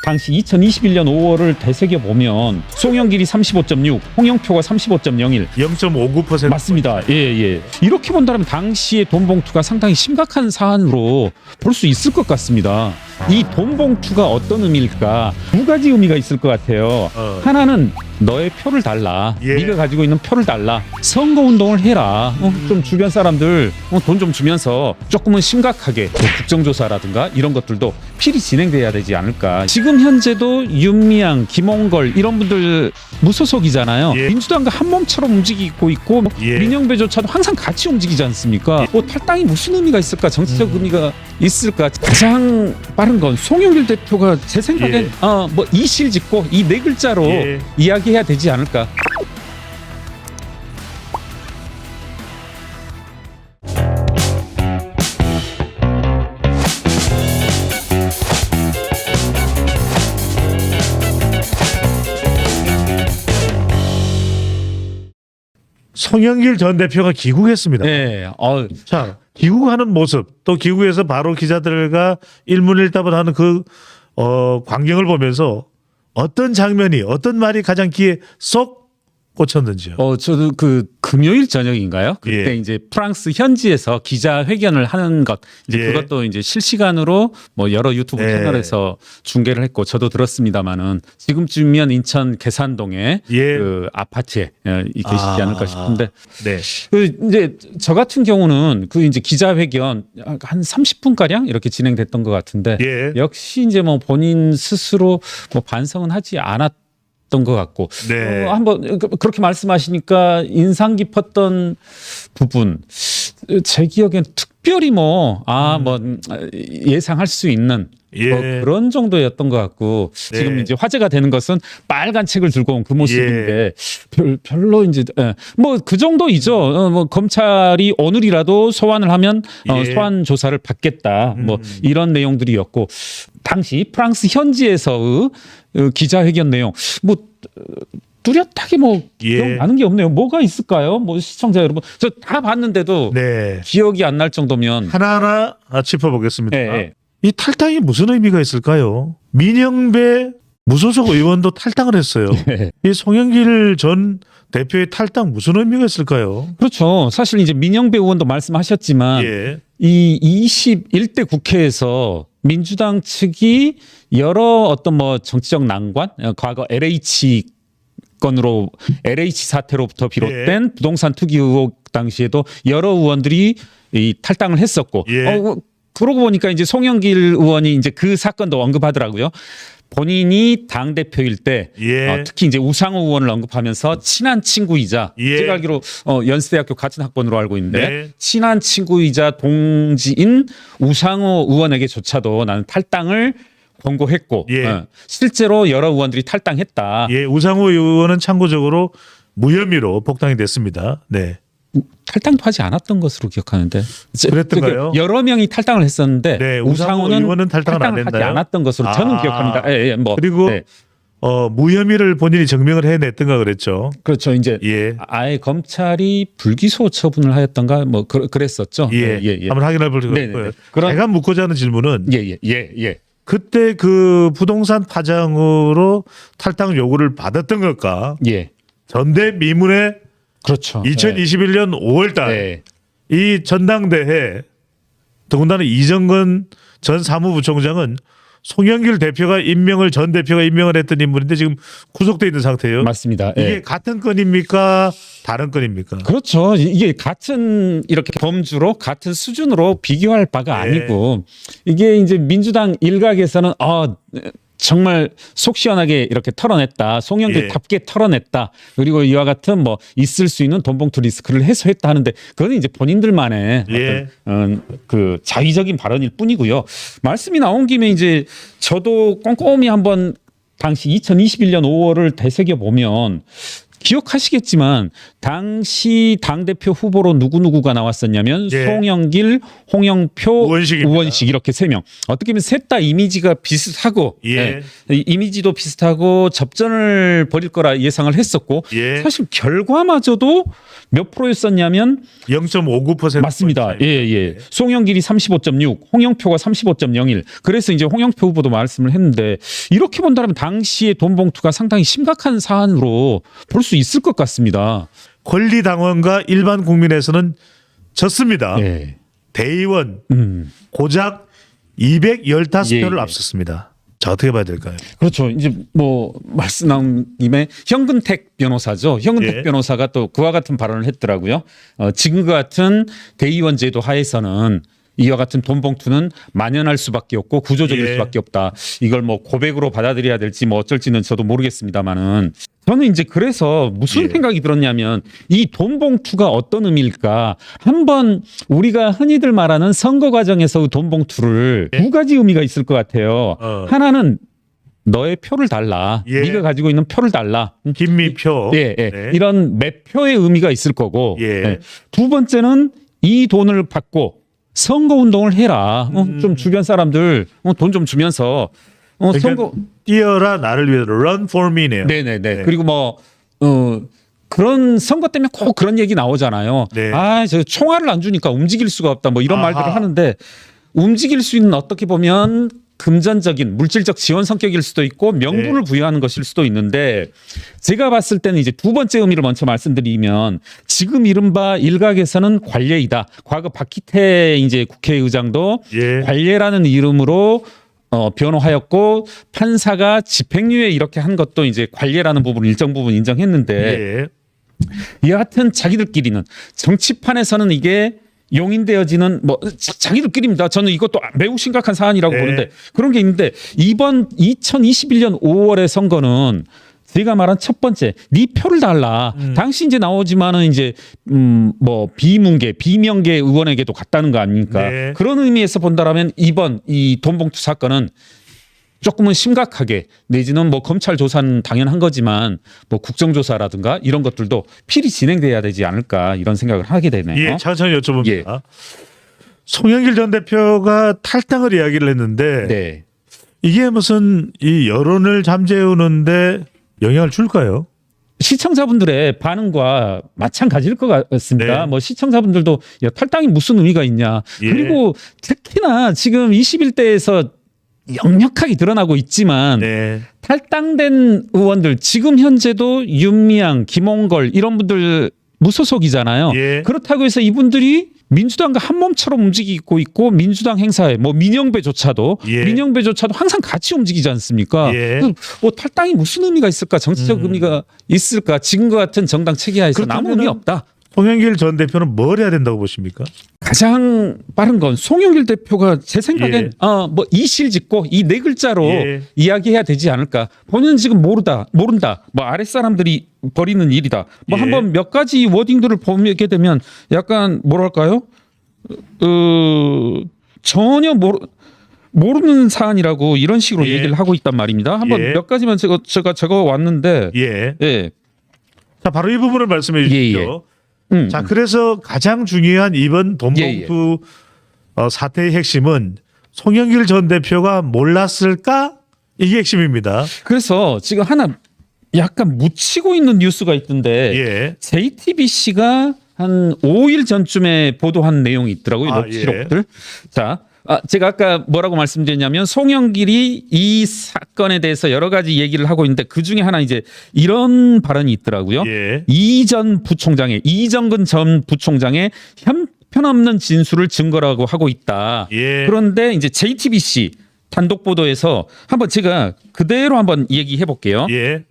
당시 2021년 5월을 되새겨 보면 송영길이 35.6, 홍영표가 35.01, 0.59%. 맞습니다. 예. 이렇게 본다면 당시의 돈 봉투가 상당히 심각한 사안으로 볼 수 있을 것 같습니다. 이 돈 봉투가 어떤 의미일까? 두 가지 의미가 있을 것 같아요. 하나는 너의 표를 달라. 예. 네가 가지고 있는 표를 달라. 선거운동을 해라. 좀 주변 사람들 돈 좀 주면서 조금은 심각하게 국정조사라든가 이런 것들도 필히 진행돼야 되지 않을까. 지금 현재도 윤미향, 김홍걸 이런 분들 무소속이잖아요. 예. 민주당과 한 몸처럼 움직이고 있고 예. 민영배조차도 항상 같이 움직이지 않습니까? 탈당이 무슨 의미가 있을까? 정치적 의미가 있을까? 가장 빠른 건 송영길 대표가 제 생각엔 이실 짓고 이 네 글자로 예. 이야기해야 되지 않을까? 송영길 전 대표가 귀국했습니다. 네. 자, 귀국하는 모습, 또 귀국해서 바로 기자들과 일문일답을 하는 그 광경을 보면서 어떤 장면이, 어떤 말이 가장 귀에 쏙 꽂혔는지요? 저도 그 금요일 저녁인가요? 그때 예. 이제 프랑스 현지에서 기자회견을 하는 것, 이제 예. 그것도 이제 실시간으로 뭐 여러 유튜브 예. 채널에서 중계를 했고 저도 들었습니다만은 지금쯤이면 인천 계산동에 예. 그 아파트에 계시지 않을까 싶은데 네. 그 이제 저 같은 경우는 그 이제 기자회견 한 30분 가량 이렇게 진행됐던 것 같은데 예. 역시 이제 뭐 본인 스스로 뭐 반성은 하지 않았던 것 같고 네. 한번 그렇게 말씀하시니까 인상 깊었던 부분 제 기억엔 특별히 뭐 예상할 수 있는 예. 뭐 그런 정도였던 것 같고 네. 지금 이제 화제가 되는 것은 빨간 책을 들고 온 그 모습인데 별로 이제 뭐 그 정도이죠. 뭐 검찰이 오늘이라도 소환을 하면 예. 소환 조사를 받겠다. 뭐 이런 내용들이었고 당시 프랑스 현지에서의 기자회견 내용 뭐 뚜렷하게 뭐 예. 기억나는 게 없네요. 뭐가 있을까요? 뭐 시청자 여러분 저 다 봤는데도 네. 기억이 안 날 정도면 하나하나 짚어보겠습니다. 예. 이 탈당이 무슨 의미가 있을까요? 민영배 무소속 의원도 탈당을 했어요. 예. 이 송영길 전 대표의 탈당 무슨 의미가 있을까요? 그렇죠. 사실 이제 민영배 의원도 말씀하셨지만 예. 이 21대 국회에서 민주당 측이 여러 어떤 뭐 정치적 난관, 과거 LH 건으로 LH 사태로부터 비롯된 부동산 투기 의혹 당시에도 여러 의원들이 이 탈당을 했었고, 예. 그러고 보니까 이제 송영길 의원이 이제 그 사건도 언급하더라고요. 본인이 당 대표일 때 예. 특히 이제 우상호 의원을 언급하면서 친한 친구이자 예. 제가 알기로 연세대학교 같은 학번으로 알고 있는데 네. 친한 친구이자 동지인 우상호 의원에게조차도 나는 탈당을 권고했고 예. 실제로 여러 의원들이 탈당했다. 예, 우상호 의원은 참고적으로 무혐의로 복당이 됐습니다. 네. 탈당도 하지 않았던 것으로 기억하는데 그랬던가요? 여러 명이 탈당을 했었는데 네, 우상호 우상호는 의원은 탈당을 안 하지 했나요? 않았던 것으로 저는 기억합니다. 뭐 그리고 네. 무혐의를 본인이 증명을 해냈던가 그랬죠. 그렇죠. 이제 예. 아예 검찰이 불기소 처분을 하였던가 뭐 그랬었죠. 예. 한번 확인해 볼 수가 네네. 있고요. 그런- 제가 묻고자 하는 질문은 예. 그때 그 부동산 파장으로 탈당 요구를 받았던 걸까? 예. 전대미문의 그렇죠. 2021년 5월달 네. 이 전당대회 더군다나 이정건 전 사무부총장은 송영길 대표가 전 대표가 임명을 했던 인물인데 지금 구속돼 있는 상태예요. 맞습니다. 이게 예. 같은 건입니까? 다른 건입니까? 그렇죠. 이게 같은 이렇게 범주로 같은 수준으로 비교할 바가 네. 아니고 이게 이제 민주당 일각에서는 정말 속 시원하게 이렇게 털어냈다. 송영길답게 털어냈다. 그리고 이와 같은 뭐 있을 수 있는 돈봉투 리스크를 해소했다 하는데 그건 이제 본인들만의 예. 어떤 그 자의적인 발언일 뿐이고요. 말씀이 나온 김에 이제 저도 꼼꼼히 한번 당시 2021년 5월을 되새겨 보면 기억하시겠지만 당시 당대표 후보로 누구누구가 나왔었냐면 예. 송영길, 홍영표, 우원식입니다. 우원식 이렇게 3명. 어떻게 보면 셋 다 이미지가 비슷하고 예. 이미지도 비슷하고 접전을 벌일 거라 예상을 했었고 예. 사실 결과마저도 몇 프로였었냐면 0.59% 맞습니다. 예, 예. 송영길이 35.6, 홍영표가 35.01. 그래서 이제 홍영표 후보도 말씀을 했는데 이렇게 본다면 당시의 돈 봉투가 상당히 심각한 사안으로 볼 수 있을 것 같습니다. 권리당원과 일반 국민에서는 졌습니다. 예. 대의원 음. 고작 215표를 예, 예. 앞섰습니다. 자, 어떻게 봐야 될까요? 그렇죠. 이제 뭐 말씀 나온 김에 현근택 변호사죠. 현근택 예. 변호사가 또 그와 같은 발언을 했더라고요. 지금과 같은 대의원 제도 하에서는 이와 같은 돈 봉투는 만연할 수밖에 없고 구조적일 예. 수밖에 없다. 이걸 뭐 고백으로 받아들여야 될지 뭐 어쩔지는 저도 모르겠습니다만은 저는 이제 그래서 무슨 예. 생각이 들었냐면 이 돈 봉투가 어떤 의미일까? 한번 우리가 흔히들 말하는 선거 과정에서 돈 봉투를 두 가지 의미가 있을 것 같아요. 하나는 너의 표를 달라. 예. 네가 가지고 있는 표를 달라. 김미표. 예, 예. 네. 이런 매표의 의미가 있을 거고. 예. 예. 두 번째는 이 돈을 받고 선거 운동을 해라. 좀 주변 사람들 돈 좀 주면서 그러니까 선거 뛰어라 나를 위해서 run for me네요. 네네네. 네. 그리고 뭐 그런 선거 때문에 꼭 그런 얘기 나오잖아요. 네. 아, 저 총알을 안 주니까 움직일 수가 없다. 뭐 이런 아하. 말들을 하는데 움직일 수 있는 어떻게 보면 금전적인 물질적 지원 성격일 수도 있고 명분을 네. 부여하는 것일 수도 있는데 제가 봤을 때는 이제 두 번째 의미를 먼저 말씀드리면 지금 이른바 일각에서는 관례이다. 과거 박기태 이제 국회의장도 예. 관례라는 이름으로 변호하였고 판사가 집행유예 이렇게 한 것도 이제 관례라는 부분 일정 부분 인정했는데 예. 여하튼 자기들끼리는 정치판에서는 이게 용인되어지는 뭐 자기들끼리입니다. 저는 이것도 매우 심각한 사안이라고 네. 보는데 그런 게 있는데 이번 2021년 5월의 선거는 제가 말한 첫 번째 네 표를 달라. 당시 이제 나오지만은 이제 뭐 비명계 의원에게도 갔다는 거 아닙니까? 네. 그런 의미에서 본다라면 이번 이 돈봉투 사건은 조금은 심각하게 내지는 뭐 검찰 조사는 당연한 거지만 뭐 국정조사라든가 이런 것들도 필히 진행돼야 되지 않을까 이런 생각을 하게 되네요. 예, 천천히 여쭤봅니다. 예. 송영길 전 대표가 탈당을 이야기를 했는데 네. 이게 무슨 이 여론을 잠재우는데 영향을 줄까요? 시청자분들의 반응과 마찬가지일 것 같습니다. 네. 뭐 시청자분들도 야, 탈당이 무슨 의미가 있냐. 예. 그리고 특히나 지금 21대에서 역력하게 드러나고 있지만 네. 탈당된 의원들 지금 현재도 윤미향, 김홍걸 이런 분들 무소속이잖아요. 예. 그렇다고 해서 이분들이 민주당과 한 몸처럼 움직이고 있고 민주당 행사에 뭐 민영배조차도 예. 민영배조차도 항상 같이 움직이지 않습니까? 예. 그래서 뭐 탈당이 무슨 의미가 있을까? 정치적 의미가 있을까? 지금과 같은 정당 체계하에서 아무 의미 그렇다면은 없다. 송영길 전 대표는 뭘 해야 된다고 보십니까? 가장 빠른 건 송영길 대표가 제 생각엔 예. 뭐 이실 짓고 이 네 글자로 예. 이야기해야 되지 않을까. 본인은 지금 모른다. 뭐 아랫사람들이 벌이는 일이다. 뭐 예. 한번 몇 가지 워딩들을 보게 되면 약간 뭐랄까요? 전혀 모르는 사안이라고 이런 식으로 예. 얘기를 하고 있단 말입니다. 한번 예. 몇 가지만 제가 적어 왔는데 예. 예. 자, 바로 이 부분을 말씀해 주십시오. 예. 자, 그래서 가장 중요한 이번 돈봉투 사태의 핵심은 송영길 전 대표가 몰랐을까? 이게 핵심입니다. 그래서 지금 하나 약간 묻히고 있는 뉴스가 있던데 예. JTBC가 한 5일 전쯤에 보도한 내용이 있더라고요. 아, 녹취록들. 자, 제가 아까 뭐라고 말씀드렸냐면 송영길이 이 사건에 대해서 여러 가지 얘기를 하고 있는데 그 중에 하나 이제 이런 발언이 있더라고요. 예. 이정근 전 부총장의 형편없는 진술을 증거라고 하고 있다. 예. 그런데 이제 JTBC 단독 보도에서 한번 제가 그대로 한번 얘기해 볼게요. 예.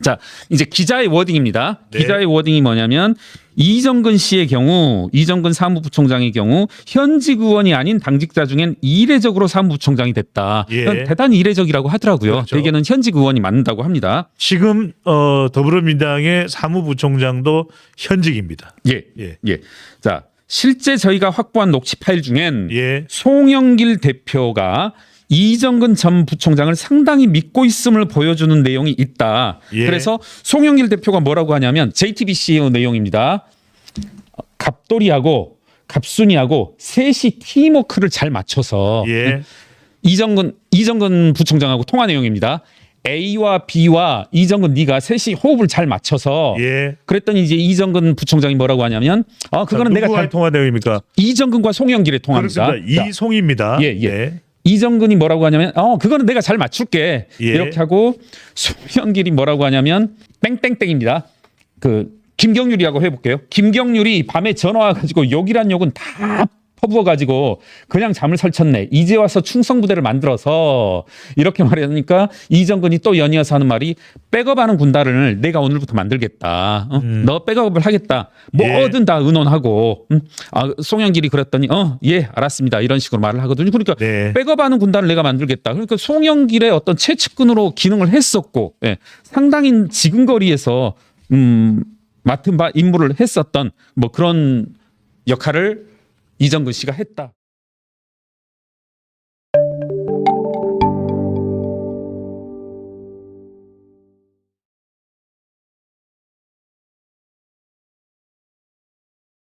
자, 이제 기자의 워딩입니다. 네. 기자의 워딩이 뭐냐면 이정근 씨의 경우, 이정근 사무부총장의 경우 현직 의원이 아닌 당직자 중엔 이례적으로 사무부총장이 됐다. 예. 이건 대단히 이례적이라요 그렇죠. 대개는 현직 의원이 맞는다고 합니다. 지금 더불어민주당의 사무부총장도 현직입니다. 예. 예. 예. 자, 실제 저희가 확보한 녹취 파일 중엔 예. 송영길 대표가 이정근 전 부총장을 상당히 믿고 있음을 보여주는 내용이 있다. 예. 그래서 송영길 대표가 뭐라고 하냐면 JTBC의 내용입니다. 갑돌이하고 갑순이하고 셋이 팀워크를 잘 맞춰서 예. 이정근 부총장하고 통화 내용입니다. A와 B와 이정근 네가 셋이 호흡을 잘 맞춰서 예. 그랬더니 이제 이정근 부총장이 뭐라고 하냐면 그거는 내가 누구와의 잘 통화 내용입니까? 이정근과 송영길의 통화입니다. 그렇습니다. 자, 이송입니다. 예, 예. 이정근이 뭐라고 하냐면 그거는 내가 잘 맞출게. 예. 이렇게 하고 송영길이 뭐라고 하냐면 땡땡땡입니다. 그 김경률이라고 해볼게요. 김경률이 밤에 전화 와가지고 욕이란 욕은 다 퍼부어가지고 그냥 잠을 설쳤네. 이제 와서 충성부대를 만들어서 이렇게 말하니까 이정근이 또 연이어서 하는 말이 백업하는 군단을 내가 오늘부터 만들겠다. 너 백업을 하겠다. 뭐든 다 의논하고. 송영길이 그랬더니 예 알았습니다. 이런 식으로 말을 하거든요. 그러니까 네. 백업하는 군단을 내가 만들겠다. 그러니까 송영길의 어떤 최측근으로 기능을 했었고 상당히 지근거리에서 맡은 바 임무를 했었던 뭐 그런 역할을 이정근 씨가 했다.